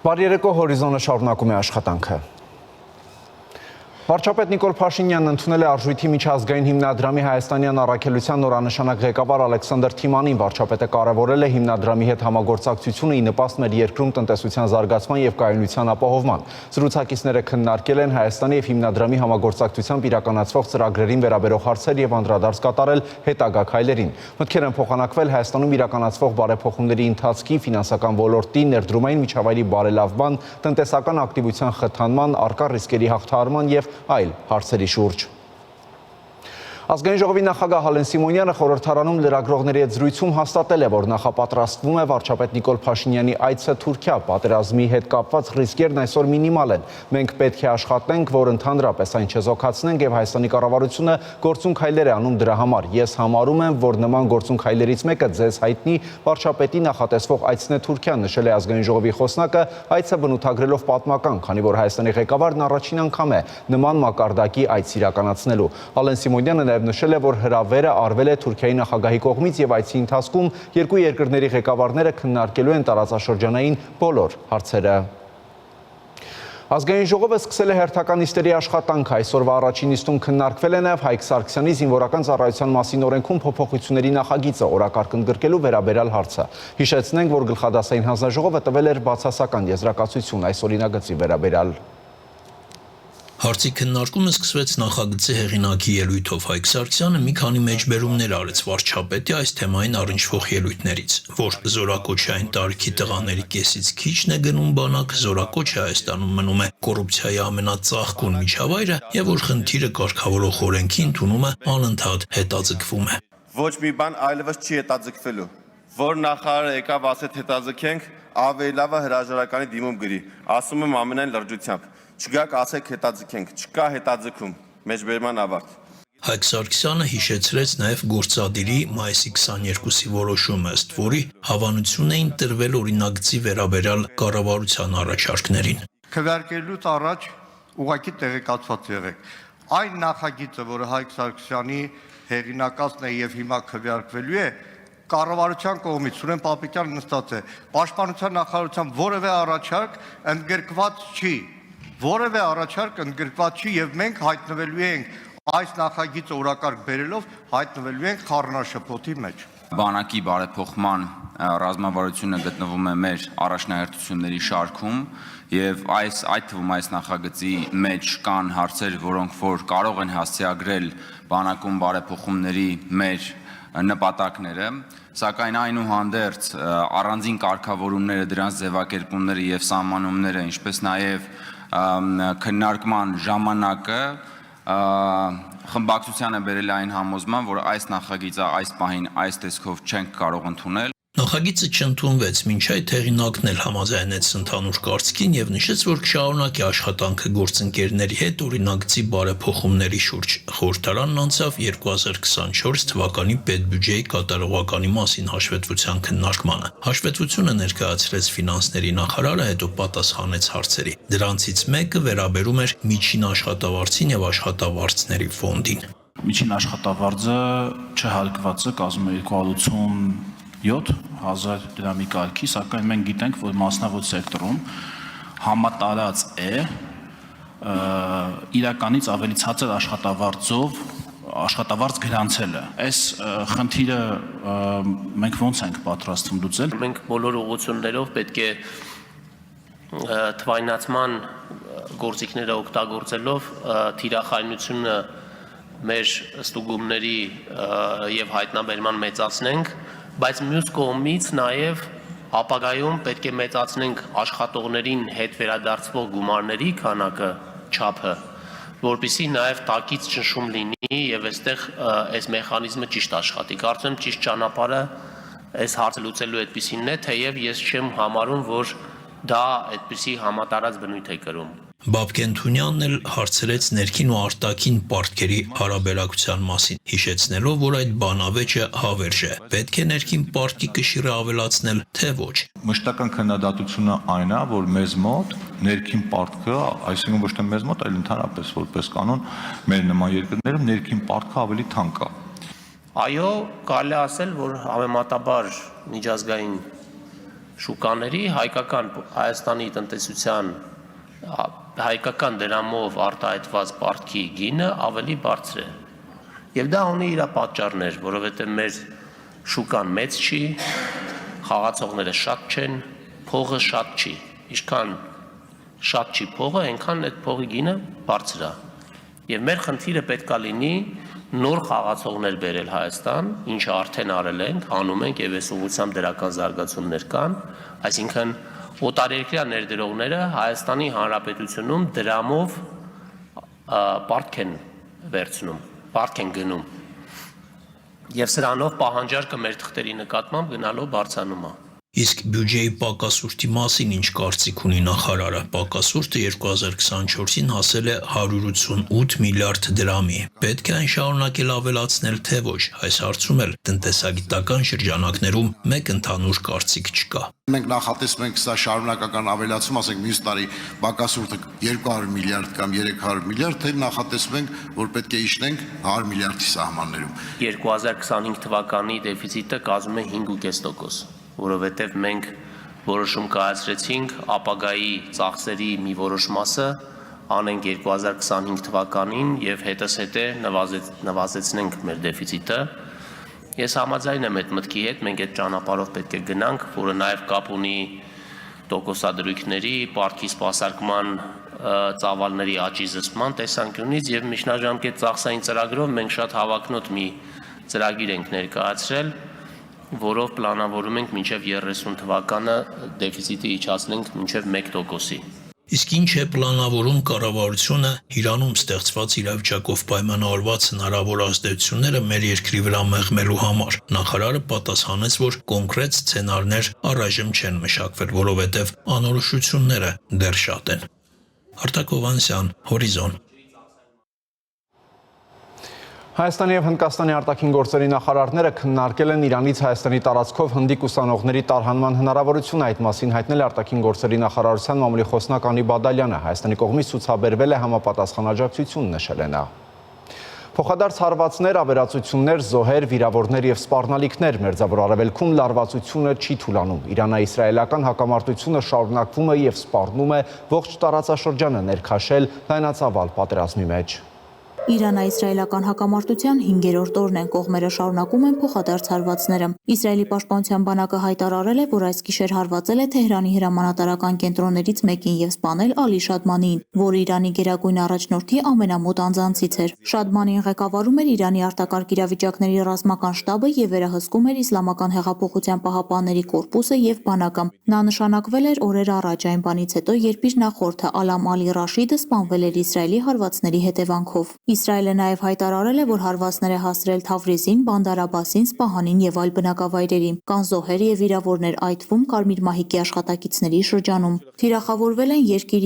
Բարերեկո հորիզոնը շարունակում է աշխատանքը։ Վարչապետ Նիկոլ Փաշինյանն ընդունել է Արժույթի միջազգային հիմնադրամի հայաստանյան առաքելության նորանշանակ ղեկավար Ալեքսանդր Թիմանին։ Վարչապետը կարևորել է հիմնադրամի հետ համագործակցությունը ի նպաստ մեր երկրում տնտեսության զարգացման եւ կայունության ապահովման։ Զրուցակիցները քննարկել են Հայաստանի եւ հիմնադրամի համագործակցությամբ իրականացվող ծրագրերին վերաբերող հարցեր եւ անդրադարձ կատարել հետագա քայլերին։ Մտքեր են փոխանակվել Հայաստանում իրականացվող բարեփոխումների ընթացքի, ֆինանսական ոլորտի, ներդրումային միջավայրի բարելավման, տնտեսական ակտիվության խթանման, առկա ռիսկերի հաղթահարման եւ այլ հարցերի շուրջ։ Ազգային ժողովի նախագահ Հալեն Սիմոնյանը խորհրդարանում լրագրողների հետ զրույցում հաստատել է, որ նախապատրաստվում է վարչապետ Նիկոլ Փաշինյանի այցը Թուրքիա, պատերազմի հետ կապված ռիսկերն այսօր մինիմալ են։ Մենք պետք է աշխատենք, որ ընդհանրապես այն չեզոքացնենք եւ Հայաստանի կառավարությունը գործուն քայլեր է անում դրա համար։ Ես համարում եմ, որ նման գործուն քայլերից մեկը ձեզ հայտնի վարչապետի նախատեսվող այցն է Թուրքիա, նշել է ազգային ժողովի խոսնակը, այցը բնութագրելով պատմական, քանի որ Հայաստանի ղեկավարն առաջին անգամ է նման մակարդակի այց իրականացնելու։ Հալեն Սիմոնյանը նշել է, որ հրավերը արվել է Թուրքիայի նախագահի կողմից եւ այցի ընթացքում երկու երկրների ղեկավարները քննարկելու են տարածաշրջանային բոլոր հարցերը։ Ազգային ժողովը սկսել է հերթական նիստերի աշխատանքը։ Այսօրվա առաջին նիստում քննարկվել է նաև Հայկ Սարգսյանի զինվորական ծառայության մասին օրենքում փոփոխությունների նախագիծը, օրակարգ ընդգրկելու վերաբերյալ հարցը։ Հիշեցնենք, որ գլխադասային հանձնաժողովը տվել էր բացասական եզրակացություն այս օրինագծի վերաբերյալ։ Հարցի քննարկումը սկսվեց նախագծի հեղինակի ելույթով։ Հայկ Սարգսյանը մի քանի մեջբերումներ արեց վարչապետի այս թեմային առնչվող ելույթներից, որ զորակոչային տարիքի տղաների կեսից քիչն է գնում բանակ, զորակոչը Հայաստանում մնում է կոռուպցիայի ամենածաղկուն միջավայրը եւ որ խնդիրը կարգավորող օրենքի ընդունումը անընդհատ հետաձգվում է։ Ոչ մի բան այլևս չի հետաձգվելու։ Որ նախարարը եկավ ասեց հետաձգենք, ավելի լավ է հրաժարականի դիմում գրի։ Ասում եմ ամենայն լրջությամբ։ Չգաք ասեք հետաձգենք, չկա հետաձգում, մեջբերման ավարտ։ Հայկ Սարգսյանը հիշեցրեց նաև գործադիրի մայիսի 22-ի որոշումը, ըստ որի հավանություն էին տրվել օրինագծի վերաբերյալ կառավարության առաջարկներին։ Քվեարկելուց առաջ ուղղակի տեղեկացված եղեք։ Այն նախագիծը, որը Հայկ Սարգսյանի հեղինակացն է եւ հիմա քվեարկվելու է, կառավարության կողմից Սուրեն Պապիկյանը նստած է։ Պաշտպանության նախարարության որևէ առաջարկ ընդգրկված չի։ Որևէ առաջարկ ընդգրկված չի եւ մենք հայտնվելու ենք այս նախագիծը օրակարգ բերելով հայտնվելու ենք խառնաշփոթի մեջ։ Բանակի բարեփոխման ռազմավարությունը գտնվում է մեր առաջնահերթությունների շարքում եւ այդ թվում այս նախագծի մեջ կան հարցեր, որոնք որ կարող են հասցեագրել բանակում բարեփոխումների մեր նպատակները, սակայն այնուհանդերձ առանձին կարգավորումները, դրանց ձևակերպումները եւ սահմանումները, ինչպես նաեւ քննարկման ժամանակը խմբակցությանը բերել այն համոզման, որ այս նախագիծը այս պահին այս տեսքով չենք կարող ընդունել։ Նախագիծը չընդունվեց, մինչ այդ հեղինակն էլ համաձայնեց ընդհանուր կարծիքին եւ նշեց, որ կշարունակի աշխատանքը գործընկերների հետ օրինագծի բարեփոխումների շուրջ։ Խորհրդարանն անցավ 2024 թվականի պետբյուջեի կատարողականի մասին հաշվետվության քննարկմանը։ Հաշվետվությունը ներկայացրեց ֆինանսների նախարարը, հետո պատասխանեց հարցերի։ Դրանցից մեկը վերաբերում էր միջին աշխատավարձին եւ աշխատավարձների ֆոնդին։ Միջին աշխատավարձը չհարկվածը կազմում է 287,000 դրամի կարգի, սակայն մենք գիտենք, որ մասնավոր սեկտորում համատարած է իրականից ավելի ցածր աշխատավարձ գրանցելը։ Այս խնդիրը մենք ոնց ենք պատրաստվում լուծել։ Մենք բոլոր ուղղություններով պետք է թվայնացման գործիքները օգտագործելով թիրախայնությունը մեր ստուգումների եւ հայտնաբերման մեծացնենք, բայց մյուս կողմից նաեւ ապագայում պետք է մեծացնենք աշխատողներին հետ վերադարձվող գումարների քանակը, չափը, որպեսզի նաեւ տակից ճնշում լինի եւ այստեղ այս մեխանիզմը ճիշտ աշխատի։ Կարծում եմ ճիշտ ճանապարհը այս հարցը լուծելու այդպեսինն է, թեև ես չեմ համարում, որ դա այդպիսի համատարած բնույթ է կրում։ Բաբկեն Թունյանն էլ հարցրեց ներքին ու արտաքին պարտքերի հարաբերակցության մասին, հիշեցնելով, որ այդ բանավեճը հավերժ է։ Պետք է ներքին պարտքի կշիռը ավելացնել, թե ոչ։ Մշտական քննադատությունը այն է, որ մեզ մոտ ներքին պարտքը, այսինքն ոչ թե մեզ մոտ, այլ ընդհանրապես որպես կանոն, մեր նման երկրներում ներքին պարտքը ավելի թանկ է։ Այո, կարելի է ասել, որ համեմատաբար միջազգային շուկաների հայկական Հայաստանի տնտեսության հայկական դրամով արտահայտված պարտքի գինը ավելի բարձր է։ Եվ դա ունի իր պատճառներ, որովհետև մեր շուկան մեծ չի, խաղացողները շատ չեն, փողը շատ չի։ Ինչքան շատ չի փողը, այնքան այդ փողի գինը բարձր է։ Եվ մեր խնդիրը պետքա լինի նոր խաղացողներ բերել Հայաստան, ինչը արդեն արել ենք, անում ենք եւ այս ուղղությամբ դրական զարգացումներ կան, այսինքն օտարերկրյա ներդրողները Հայաստանի Հանրապետությունում դրամով պարտք են վերցնում, պարտք են գնում։ Եվ սրանով պահանջարկը մեր թղթերի նկատմամբ գնալով բարձրանում է։ Իսկ բյուջեի պակասուրդի մասին ինչ կարծիք ունի նախարարը։ Պակասուրդը 2024-ին հասել է 188 միլիարդ դրամի։ Պետք է այն շարունակել ավելացնել, թե ոչ։ Այս հարցում էլ տնտեսագիտական շրջանակներում մեկ ընդհանուր կարծիք չկա։ Մենք նախատեսում ենք սա շարունակական ավելացում, ասենք մյուս տարի պակասուրդը 200 միլիարդ կամ 300 միլիարդ, թե նախատեսում ենք, որ պետք է իջնենք 100 միլիարդի սահմաններում։ 2025 թվականի դեֆիցիտը կազմում է 5.5%, որովհետև մենք որոշում կայացրեցինք ապագայի ծախսերի մի որոշ մասը անենք 2025 թվականին եւ հետզհետե նվազեցնենք մեր դեֆիցիտը։ Ես համաձայն եմ այդ մտքի հետ, մենք այդ ճանապարհով պետք է գնանք, որը նաեւ կապ ունի տոկոսադրույքների, պարտքի սպասարկման ծավալների աճի զսպման տեսանկյունից եւ միջնաժամկետ ծախսային ծրագրով մենք շատ հավակնոտ մի ծրագիր ենք ներկայացրել, որով պլանավորում ենք մինչև 30 թվականը դեֆիցիտը իջացնենք մինչև 1%-ի։ Իսկ ինչ է պլանավորում կառավարությունը Իրանում ստեղծված իրավիճակով պայմանավորված հնարավոր ազդեցությունները մեր երկրի վրա մեղմելու համար։ Նախարարը պատասխանեց, որ կոնկրետ սցենարներ առայժմ չեն մշակվել, որովհետև անորոշությունները դեռ շատ են։ Արտակ Հովհաննիսյան, Հորիզոն։ Հայաստանի եւ Հնդկաստանի արտաքին գործերի նախարարները քննարկել են Իրանից Հայաստանի տարածքով հնդիկ ուսանողների տարհանման հնարավորությունը։ Այդ մասին հայտնել է արտաքին գործերի նախարարության մամուլի խոսնակ Անի Բադալյանը։ Հայաստանի կողմից ցուցաբերվել է համապատասխան աջակցություն, նշել է նա։ Փոխադարձ հարվածներ, ավերածություններ, զոհեր, վիրավորներ եւ սպառնալիքներ մերձավոր արևելքում լարվածությունը չի թուլանում։ Իրано-իսրայելական հակամարտությունը շարունակվում է եւ սպառնում է ողջ տարածաշրջանը ներքաշել լայնածավալ պատերազմի մեջ։ Իրано-իսրայելական հակամարտության 5-րդ օրն են, կողմերը շարունակում են փոխադարձ հարվածները։ Իսրայելի պաշտպանության բանակը հայտարարել է, որ այս գիշեր հարվածել է Թեհրանի հրամանատարական կենտրոններից մեկին եւ սպանել Ալի Շադմանին, որը Իրանի գերագույն առաջնորդի ամենամոտ անձանցից էր։ Շադմանին ղեկավարում էր Իրանի արտակարգ իրավիճակների ռազմական շտաբը եւ վերահսկում էր Իսլամական հեղափոխության պահապանների կորպուսը եւ բանակը։ Նա նշանակվել էր օրեր առաջ այն բանից հետո, երբ իր նախորդը Ալամ Ալի Ռաշիդը սպանվել էր Իսրայելի հարվածների հետևանքով։ Իսրայելը նաև հայտարարել է, որ հարվածներ է հասցրել Թավրիզին, Բանդար Աբասին, Սպահանին եւ այլ բնակավայրերի։ Կան զոհեր եւ վիրավորներ, այդ թվում Կարմիր մահիկի աշխատակիցների շրջանում։ Թիրախավորվել են Երկիր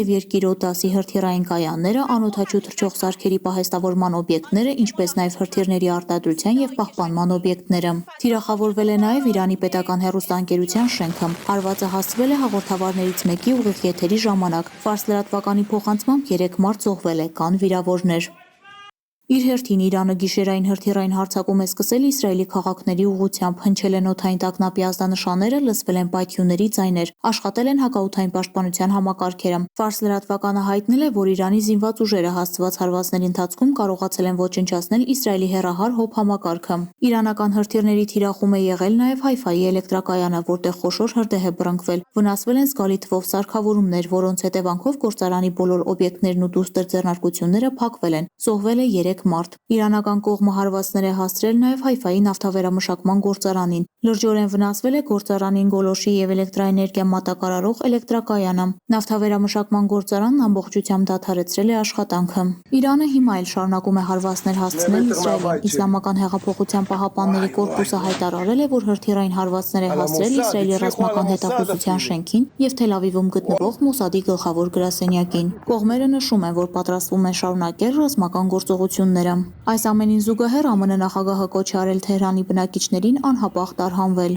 եւ Երկիր Օդասի հրթիռային կայանները, անօդաչու թռչող սարքերի պահեստավորման օբյեկտները, ինչպես նաև հրթիռների արտադրության եւ պահպանման օբյեկտները։ Թիրախավորվել է նաև Իրանի պետական հեռուստաընկերության շենքը։ Հարվածը հասցվել է հաղորդավարներից մեկի ուղիղ եթերի ժամանակ։ Ֆարս լրատվականի փոխանցմամբ 3 մարդ զոհվել է, կան վիրավորներ։ Իր հերթին Իրանը գիշերային հրթիռային հարձակում է սկսել Իսրայելի քաղաքների ուղղությամբ, հնչել են օդային տագնապի ազդանշանները, լսվել են պայթյունների ձայներ, աշխատել են հակաօդային պաշտպանության համակարգերը։ Ֆարս լրատվականը հայտնել է, որ Իրանի զինված ուժերը հասցված հարվածների ընթացքում կարողացել են ոչնչացնել Իսրայելի հեռահար հոբ համակարգը։ Իրանական հրթիռների թիրախում է եղել նաև Հայֆայի էլեկտրակայանը, որտեղ խոշոր հրդեհ է բռնկվել։ Վնասվել են զգալի թվով սարքավորումներ, որոնց հետևանքով գործարանի բոլոր օբյեկտներն ու դուստր ձեռնարկությունները փակվել են։ Զոհվել է 3 մարդ։ Իրանական կողմը հարվածներ է հասցրել նաև Հայֆայի նավթավերամշակման գործարանին։ Լրջորեն վնասվել է գործարանին գոլորշի եւ էլեկտրաէներգիա մատակարարող էլեկտրակայանը։ Նավթավերամշակման գործարանն ամբողջությամբ դադարեցրել է աշխատանքը։ Իրանը հիմա էլ շարունակում է հարվածներ հասցնել Իսրայելին։ Իսլամական հեղափոխության պահապանների կորպուսը հայտարարել է, որ հրթիռային հարվածներ է հասցրել Իսրայելի ռազմական հետախուզության շենքին եւ Թել Ավիվում գտնվող Մոսադի գլխավոր գրասենյակին։ Կողմերը նշում են, որ պատրաստվում են շարունակել ռազմական գործողությունները։ Այս ամենին զուգահեռ ԱՄՆ նախագահը կոչ է արել Թեհրանի բնակիչներին անհապաղ տարհանվել։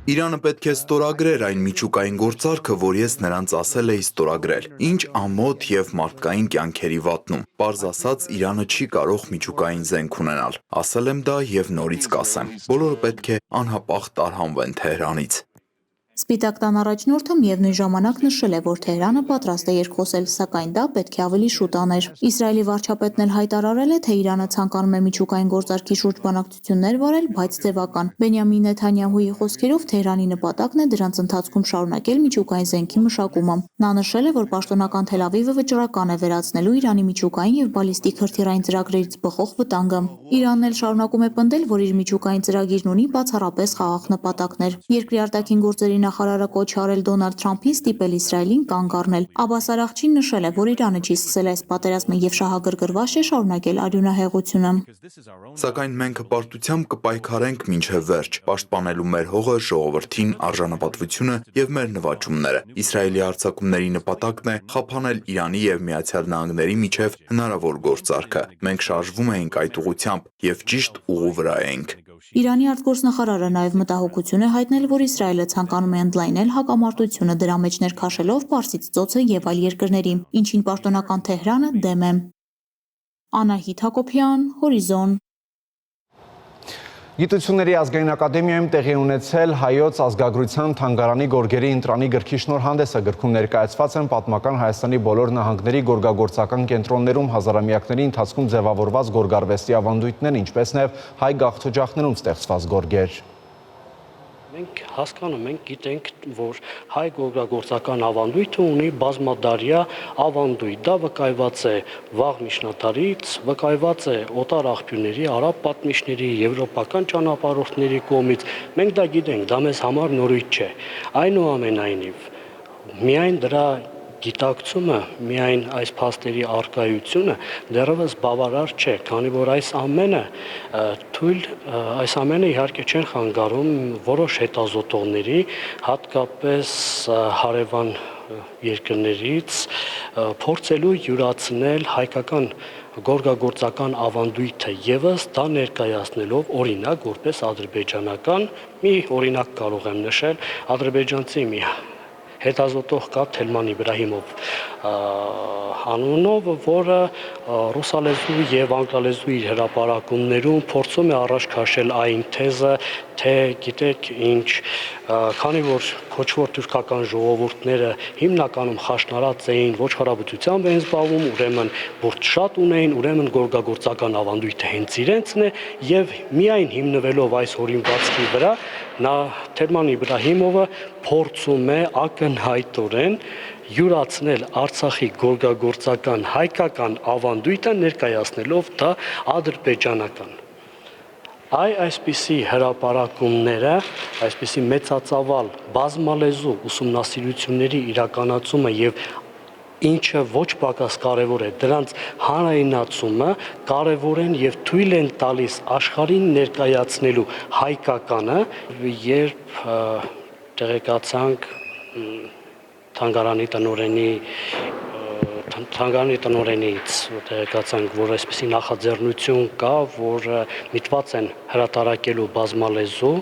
Իրանը պետք է ստորագրեր այն միջուկային գործարքը, որ ես նրանց ասել էի ստորագրել, ինչ ամոթ եւ մարդկային կյանքերի վատնում։ Պարզ ասած, Իրանը չի կարող միջուկային զենք ունենալ։ Ասել եմ դա եւ նորից կասեմ։ Բոլորը պետք է անհապաղ տարհանվեն Թեհրանից։ Սպիտակ տան առաջնորդը միևնույն ժամանակ նշել է, որ Թեհրանը պատրաստ է երկխոսել, սակայն դա պետք է ավելի շուտ աներ։ Իսրայելի վարչապետն էլ հայտարարել է, թե Իրանը ցանկանում է միջուկային գործարքի շուրջ բանակցություններ վարել, բայց ձևական։ Բենյամին Նեթանյահուի խոսքերով Թեհրանի նպատակն է դրանց ընթացքում շարունակել միջուկային զենքի մշակումը։ Նա նշել է, որ պաշտոնական Թել Ավիվը վճռական է վերացնելու Իրանի միջուկային եւ բալիստիկ հրթիռային ծրագրերից բխող վտանգը։ Իրանն էլ շարունակում է պնդել, որ իր միջուկային ծրագիրն ունի բացառապես խաղաղ նպատակներ։ Երկրի արտաքին գործերի նախարարը կոչ արել Դոնալդ Թրամփին ստիպել Իսրայելին կանգ առնել։ Աբբաս Արաղչին նշել է, որ Իրանը չի սկսել այս պատերազմը եւ շահագրգռված է շարունակել արյունահեղությունը։ Սակայն մենք հպարտությամբ կպայքարենք մինչև վերջ, պաշտպանելու մեր հողը, ժողովրդին, արժանապատվությունը եւ մեր նվաճումները։ Իսրայելի հարձակումների նպատակն է խափանել Իրանի եւ Միացյալ Նահանգների միջև հնարավոր գործարքը։ Մենք շարժվում ենք այդ ուղղությամբ եւ ճիշտ ուղու վրա ենք։ Իրանի արտգործնախարարը նաև մտահոգություն է հայտնել, որ Իսրայելը ցանկանում է ընդլայնել հակամարտությունը դրա մեջ ներքաշելով Պարսից ծոցը եւ այլ երկրների, ինչին պաշտոնական Թեհրանը դեմ է։ Անահիտ Հակոբյան, Հորիզոն։ Գիտությունների ազգային ակադեմիայում տեղի ունեցել հայոց ազգագրության թանգարանի գորգերի ընտրանի գրքի շնորհանդեսը գրքում ներկայացված են պատմական Հայաստանի բոլոր նահանգների գորգագործական կենտրոններում հազարամյակների ընթացքում ձևավորված գորգարվեստի ավանդույթներ, ինչպես նաև հայ գաղթօջախներում ստեղծված գորգեր։ Մենք հասկանում ենք, գիտենք, որ հայ գորգագործական ավանդույթը ունի բազմադարյա ավանդույթ։ Դա վկայված է վաղ միջնադարից, վկայված է օտար աղբյուրների, արաբ պատմիչների, եվրոպական ճանապարհորդների կողմից։ Մենք դա գիտենք, դա մեզ համար նորույթ չէ։ Այնուամենայնիվ, միայն դրա գիտակցումը, միայն այս փաստերի առկայությունը դեռևս բավարար չէ, քանի որ այս ամենը իհարկե չեն խանգարում որոշ հետազոտողների, հատկապես հարևան երկրներից փորձելու յուրացնել հայկական գորգագործական ավանդույթը եւս դա ներկայացնելով օրինակ որպես ադրբեջանական մի օրինակ կարող եմ նշել ադրբեջանցի մի հետազոտող կա Թելման Իբրահիմով անունով, որը ռուսալեզու եւ անգլալեզու իր հրապարակումներում փորձում է առաջ քաշել այն թեզը, թե գիտեք ինչ, քանի որ քոչվոր թուրքական ժողովուրդները հիմնականում խաշնարած էին, ոչ հարաբերությամբ էին զբաղվում, ուրեմն որդ շատ ունեին, ուրեմն գորգագործական ավանդույթը հենց իրենցն է եւ միայն հիմնվելով այս օրինվածքի վրա նա Թելման Իբրահիմովը փորձում է ակնհայտորեն յուրացնել Արցախի գորգագործական հայկական ավանդույթը ներկայացնելով դա ադրբեջանական։ Այսպիսի հրապարակումները, այսպիսի մեծածավալ բազմալեզու ուսումնասիրությունների իրականացումը եւ ինչը ոչ պակաս կարևոր է, դրանց հանրայնացումը կարևոր են եւ թույլ են տալիս աշխարհին ներկայացնելու հայկականը, երբ տեղեկացանք թանգարանի տնօրենից տեղեկացանք, որ այսպիսի նախաձեռնություն կա, որ միտված են հրատարակելու բազմալեզու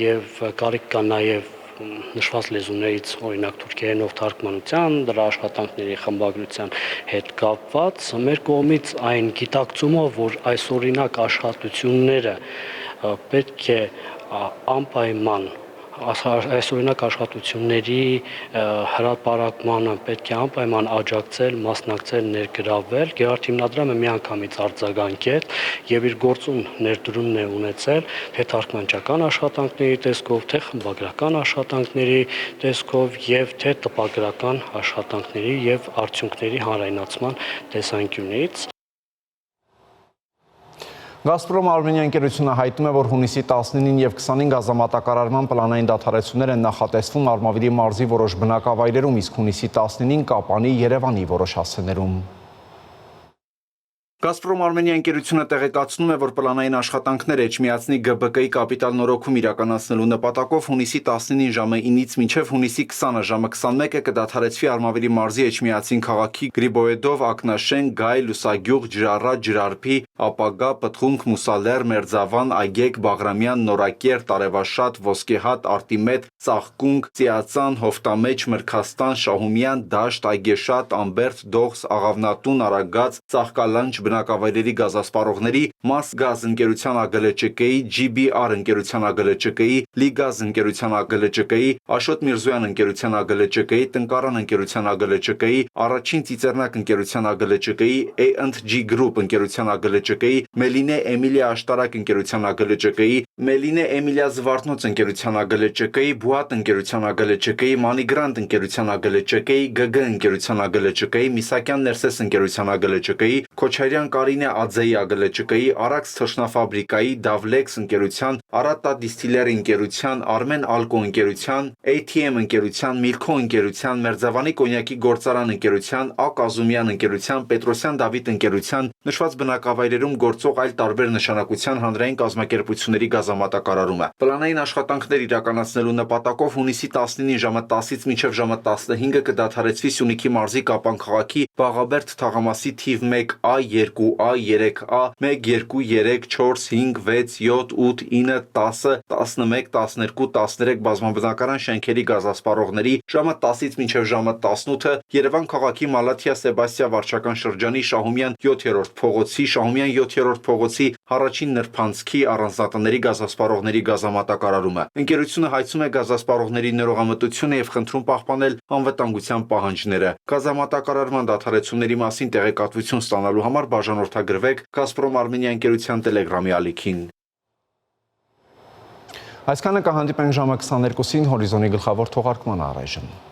եւ կարիք կա նաեւ նշված լեզուներից օրինակ թուրքերենով թարգմանության, դրա աշխատանքների խմբագրության հետ կապված մեր կողմից այն գիտակցումը, որ այս օրինակ աշխատությունները պետք է անպայման այս օրինակ աշխատությունների հրապարակմանը պետք է անպայման աջակցել, մասնակցել, ներգրավել։ Գերարդ հիմնադրամը միանգամից արձագանքել եւ իր գործուն ներդրումն է ունեցել թե թարգմանչական աշխատանքների տեսքով, թե խմբագրական աշխատանքների տեսքով եւ թե տպագրական աշխատանքների եւ արդյունքների հանրայնացման տեսանկյունից։ Գազպրոմ Արմենիա ընկերությունը հայտնում է, որ հունիսի 19-ին եւ 25 ազամատակարարման պլանային դադարեցումներ են նախատեսվում Արմավիրի մարզի որոշ բնակավայրերում, իսկ հունիսի 19-ին Կապանի, Երևանի որոշ հասցեներում։ Գազպրոմ Արմենիա ընկերությունը տեղեկացնում է, որ պլանային աշխատանքներ Էջմիածնի ԳԲԿ-ի կապիտալ նորոգում իրականացնելու նպատակով հունիսի 19-ին ժամը 9-ից մինչև հունիսի 20-ը ժամը 21-ը կդադարեցվի Արմավիրի մարզի Էջմիածին քաղաքի Գրիբոեդով, Ակնաշեն, Գայ, Լուսագյուղ, Ջրառատ, Ջրարփի, Ապագա, Պտղունք, Մուսալեր, Մերձավան, Այգեկ, Բաղրամյան, Նորակեր, Տարևաշատ, Ոսկեհատ, Արտիմետ, Ծաղկունք, Ծիածան, Հովտամեջ, Մրգաստան, Շահումյան, Դաշտ, Այգեշատ, Ամբերդ, Դողս, Աղավնատուն, Արագած, Ծաղկալանջ, բնակավայրերի գազասպառողների Մասգազ ընկերության ԱԳԼՃԿ-ի, GBR ընկերության ԱԳԼՃԿ-ի, Լիգազ ընկերության ԱԳԼՃԿ-ի, Աշոտ Միրզոյան ընկերության ԱԳԼՃԿ-ի, Տնկարան ընկերության ԱԳԼՃԿ-ի, Առաջին Ծիծեռնակ ընկերության ԱԳԼՃԿ-ի, A&G Group ընկերության ԱԳԼՃԿ-ի, Մելինե Էմիլիա Աշտարակ ընկերության ԱԳԼՃԿ-ի, Մելինե Էմիլիա Զվարթնոց ընկերության ԱԳԼՃԿ-ի, Բուատ ընկերության ԱԳԼՃԿ-ի, Մանիգրանտ ընկերության ԱԳԼՃԿ-ի, ԳԳ ընկերության ԱԳԼՃԿ-ի, Միսակյան Ներսես ընկերության ԱԳԼՃԿ-ի, Քոչարյան Կարինե Աձեի ԱԳԼՃԿ-ի, Արաքս թռչնաֆաբրիկայի, Davlex ընկերության, Արատա դիստիլերի ընկերության, Armen Alco ընկերության, ATM ընկերության, Milko ընկերության, Մերձավանի կոնյակի գործարան ընկերության, Ակազումյան ընկերության, Պետրոսյան Դավիթ ընկերության, նշված բնակավայրերում գործող այլ տարբեր նշանակության հանրային կազմակերպությունների գազամատակարարումը։ Պլանային աշխատանքներ իրականացնելու նպատակով հունիսի 19-ին ժամը 10-ից մինչև ժամը 15-ը կդադարեցվի Սյունիքի մարզի Կապան քաղաքի Բաղաբերդ թաղամասի թիվ 1A, 2A, 3A, 1, 2, 3, 4, 5, 6, 7, 8, 9, 10, 11, 12, 13 բազմաբնակարան շենքերի գազասպառողների ժամը 10-ից մինչև ժամը 18-ը Երևան քաղաքի Մալաթիա Սեբաստիա վարչական շրջանի Շահումյան 7-րդ փողոցի, Շահումյան 7-րդ փողոցի առաջին նրբանցքի առանձնատների գազասպառողների գազամատակարարումը։ Ընկերությունը հայցում է գազասպառողների ներողամտությունը եւ խնդրում պահպանել անվտանգության պահանջները։ Գազամատակարարման դադարեցումների մասին տեղեկատվություն ստանալու համար բաժանորդագրվեք Gazprom Armenia ընկերության Telegram-ի ալիքին։ Այսքանը կհանդիպենք ժամը 22-ին հորիզոնի գլխավոր թողարկման առայժմ։